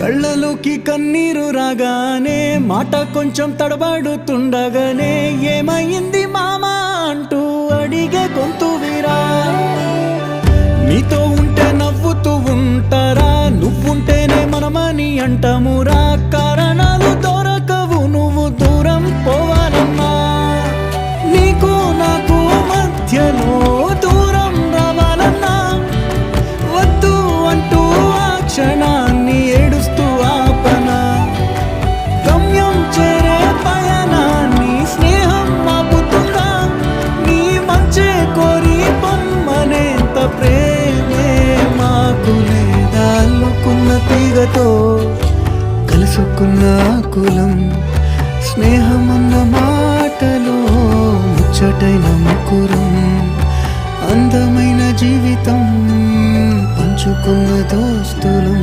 కళ్ళలోకి కన్నీరు రాగానే మాట కొంచెం తడబడుతుండగానే ఏమైంది మామా అంటూ అడిగే గొంతు వీరా. నీతో ఉంటే నవ్వుతూ ఉంటారా, నువ్వుంటేనే మనమని అంటామురా. కారణాలు దొరకవు నువ్వు దూరం పోవాలన్నా, నీకు నాకు మధ్యలో దూరం రావాలన్నా. వద్దు అంటూ ఆ క్షణాన్ని ఏడుస్తూ ఆపనా. గమ్యం చేరే పయనాన్ని స్నేహం ఆపుతుందా. నీ మంచే కోరి పొమ్మనేంత ప్రేమే మాకు లేదా. అల్లుకున్న తీగతో కలుసుకున్న కులం, స్నేహమన్న మాటలో ముచ్చటైన ముకురం. అందమైన జీవితం పంచుకున్న దోస్తులం.